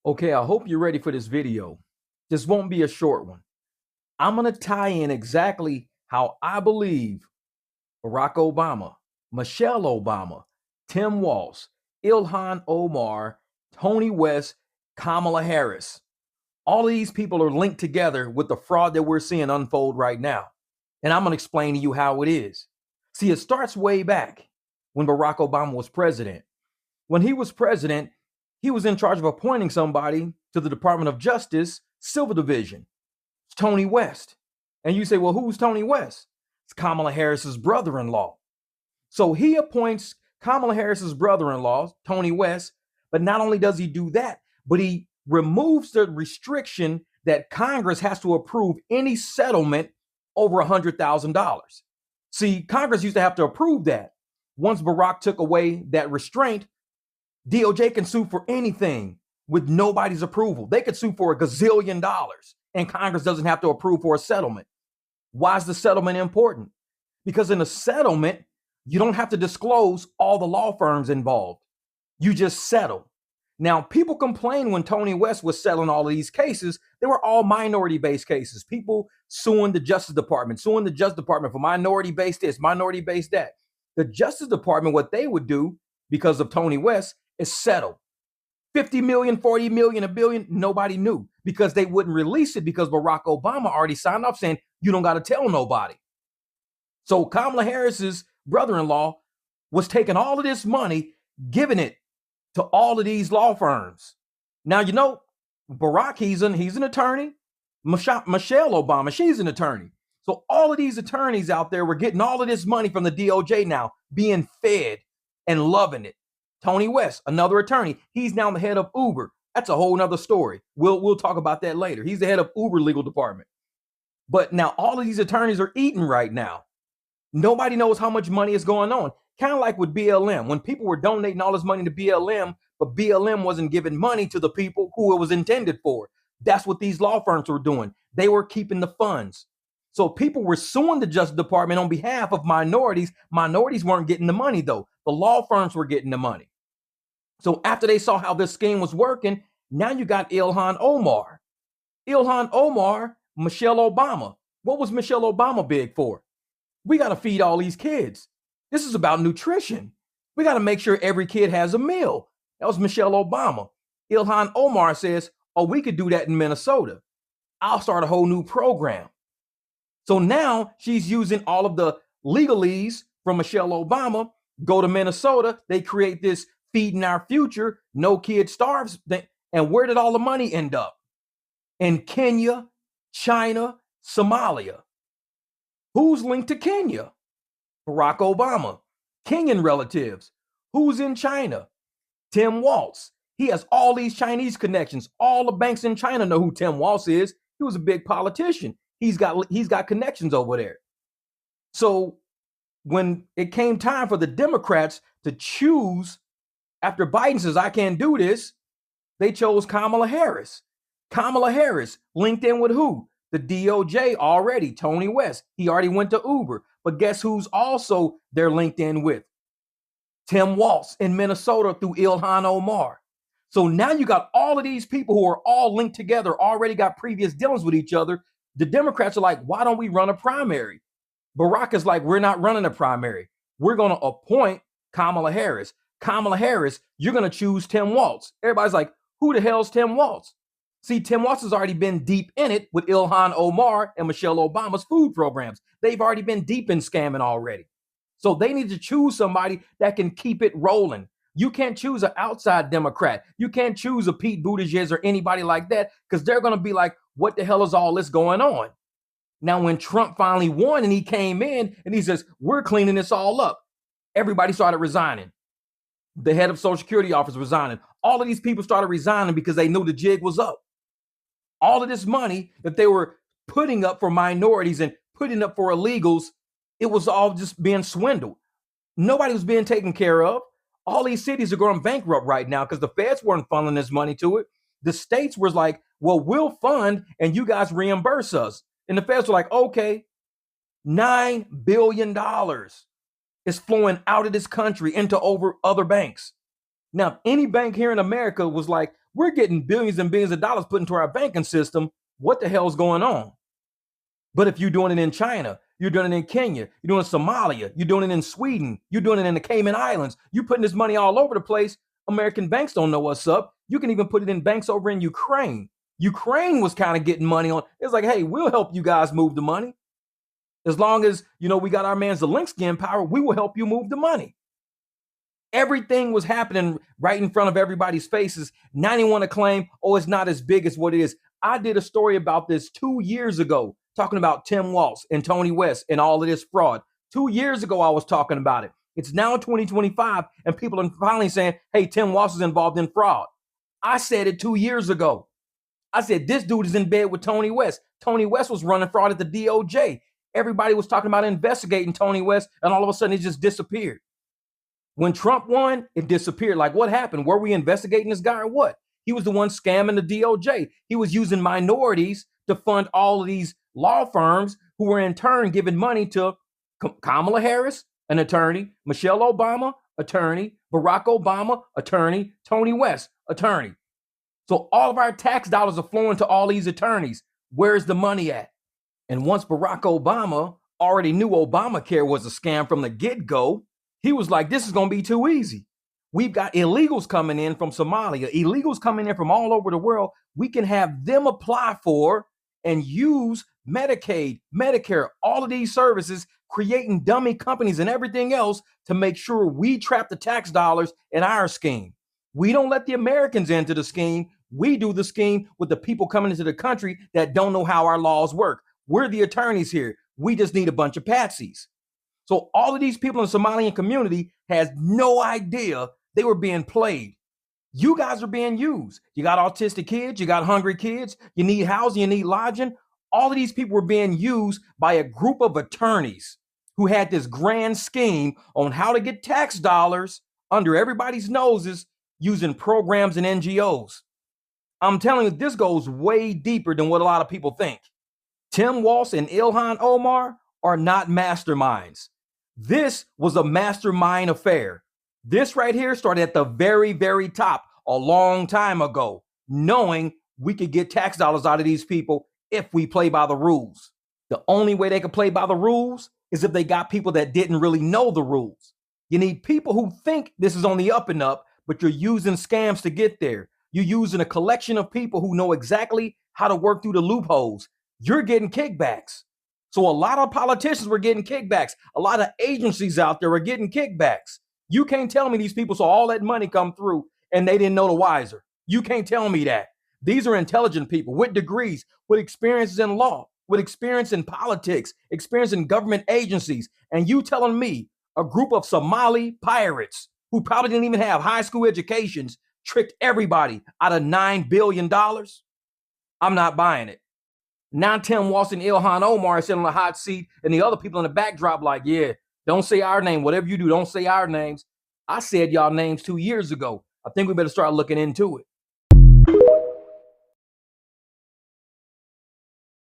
Okay, I hope you're ready for this video. This won't be a short one. I'm going to tie in exactly how I believe Barack Obama, Michelle Obama, Tim Walz, Ilhan Omar, Tony West, Kamala Harris. All of these people are linked together with the fraud that we're seeing unfold right now. And I'm going to explain to you how it is. See, it starts way back when Barack Obama was president. When he was president, he was in charge of appointing somebody to the Department of Justice Civil Division. It's Tony West. And you say, well, who's Tony West? It's Kamala Harris's brother-in-law. So he appoints Kamala Harris's brother-in-law, Tony West, but not only does he do that, but he removes the restriction that Congress has to approve any settlement over $100,000. See, Congress used to have to approve that. Once Barack took away that restraint, DOJ can sue for anything with nobody's approval. They could sue for $1 gazillion and Congress doesn't have to approve for a settlement. Why is the settlement important? Because in a settlement, you don't have to disclose all the law firms involved. You just settle. Now, people complain when Tony West was settling all of these cases. They were all minority-based cases. People suing the Justice Department, suing the Justice Department for minority-based this, minority-based that. The Justice Department, what they would do because of Tony West is settle. 50 million, 40 million, $1 billion, nobody knew because they wouldn't release it because Barack Obama already signed off saying, you don't got to tell nobody. So Kamala Harris's brother-in-law was taking all of this money, giving it to all of these law firms. Now, you know, Barack, he's an attorney. Michelle Obama, she's an attorney. So all of these attorneys out there were getting all of this money from the DOJ now, being fed and loving it. Tony West, another attorney, he's now the head of Uber. That's a whole nother story. We'll talk about that later. He's the head of Uber legal department. But now all of these attorneys are eating right now. Nobody knows how much money is going on. Kind of like with BLM, when people were donating all this money to BLM, but BLM wasn't giving money to the people who it was intended for. That's what these law firms were doing. They were keeping the funds. So people were suing the Justice Department on behalf of minorities. Minorities weren't getting the money, though. The law firms were getting the money. So after they saw how this scheme was working, now you got Ilhan Omar. Ilhan Omar, Michelle Obama. What was Michelle Obama big for? We got to feed all these kids. This is about nutrition. We got to make sure every kid has a meal. That was Michelle Obama. Ilhan Omar says, oh, we could do that in Minnesota. I'll start a whole new program. So now she's using all of the legalese from Michelle Obama, go to Minnesota, they create this feeding our future, no kid starves. And where did all the money end up? In Kenya, China, Somalia. Who's linked to Kenya? Barack Obama. Kenyan relatives. Who's in China? Tim Walz. He has all these Chinese connections. All the banks in China know who Tim Walz is. He was a big politician. He's got connections over there. So when it came time for the Democrats to choose, after Biden says, I can't do this, they chose Kamala Harris. Kamala Harris linked in with who? The DOJ already, Tony West. He already went to Uber. But guess who's also they're linked in with? Tim Walz in Minnesota through Ilhan Omar. So now you got all of these people who are all linked together, already got previous dealings with each other. The Democrats are like, why don't we run a primary? Barack is like, we're not running a primary. We're going to appoint Kamala Harris. Kamala Harris, you're going to choose Tim Walz. Everybody's like, who the hell's Tim Walz? See, Tim Walz has already been deep in it with Ilhan Omar and Michelle Obama's food programs. They've already been deep in scamming already. So they need to choose somebody that can keep it rolling. You can't choose an outside Democrat. You can't choose a Pete Buttigieg or anybody like that because they're going to be like, what the hell is all this going on? Now, when Trump finally won and he came in and he says, we're cleaning this all up, everybody started resigning. The head of Social Security office resigning. All of these people started resigning because they knew the jig was up. All of this money that they were putting up for minorities and putting up for illegals, it was all just being swindled. Nobody was being taken care of. All these cities are going bankrupt right now because the feds weren't funneling this money to it. The states were like, well, we'll fund and you guys reimburse us. And the feds were like, okay, $9 billion is flowing out of this country into over other banks. Now, any bank here in America was like, We're getting billions and billions of dollars put into our banking system. What the hell's going on? But if you're doing it in China, you're doing it in Kenya, you're doing it in Somalia, you're doing it in Sweden, you're doing it in the Cayman Islands, you're putting this money all over the place. American banks don't know what's up. You can even put it in banks over in Ukraine. Ukraine was kind of getting money on. It's like, hey, we'll help you guys move the money. As long as, we got our man Zelensky in power, we will help you move the money. Everything was happening right in front of everybody's faces. Now they want to claim, oh, it's not as big as what it is. I did a story about this 2 years ago, talking about Tim Walz and Tony West and all of this fraud. 2 years ago, I was talking about it. It's now 2025, and people are finally saying, hey, Tim Walz is involved in fraud. I said it 2 years ago. I said, this dude is in bed with Tony West. Tony West was running fraud at the DOJ. Everybody was talking about investigating Tony West, and all of a sudden it just disappeared. When Trump won, it disappeared. Like, what happened? Were we investigating this guy or what? He was the one scamming the DOJ. He was using minorities to fund all of these law firms who were in turn giving money to Kamala Harris, an attorney, Michelle Obama, attorney, Barack Obama, attorney, Tony West, attorney. So all of our tax dollars are flowing to all these attorneys. Where's the money at? And once Barack Obama already knew Obamacare was a scam from the get-go, he was like, this is going to be too easy. We've got illegals coming in from Somalia, illegals coming in from all over the world. We can have them apply for and use Medicaid, Medicare, all of these services, creating dummy companies and everything else to make sure we trap the tax dollars in our scheme. We don't let the Americans into the scheme. We do the scheme with the people coming into the country that don't know how our laws work. We're the attorneys here. We just need a bunch of patsies. So all of these people in the Somalian community has no idea they were being played. You guys are being used. You got autistic kids, you got hungry kids, you need housing, you need lodging. All of these people were being used by a group of attorneys who had this grand scheme on how to get tax dollars under everybody's noses using programs and NGOs. I'm telling you, this goes way deeper than what a lot of people think. Tim Walz and Ilhan Omar are not masterminds. This was a mastermind affair. This right here started at the very, very top a long time ago, knowing we could get tax dollars out of these people if we play by the rules. The only way they could play by the rules is if they got people that didn't really know the rules. You need people who think this is on the up and up, but you're using scams to get there. You're using a collection of people who know exactly how to work through the loopholes. You're getting kickbacks. So a lot of politicians were getting kickbacks. A lot of agencies out there were getting kickbacks. You can't tell me these people saw all that money come through and they didn't know the wiser. You can't tell me that. These are intelligent people with degrees, with experiences in law, with experience in politics, experience in government agencies. And you telling me a group of Somali pirates who probably didn't even have high school educations tricked everybody out of $9 billion? I'm not buying it. Now Tim Walz and Ilhan Omar are sitting on the hot seat and the other people in the backdrop like, yeah, don't say our name. Whatever you do, don't say our names. I said y'all names 2 years ago. I think we better start looking into it.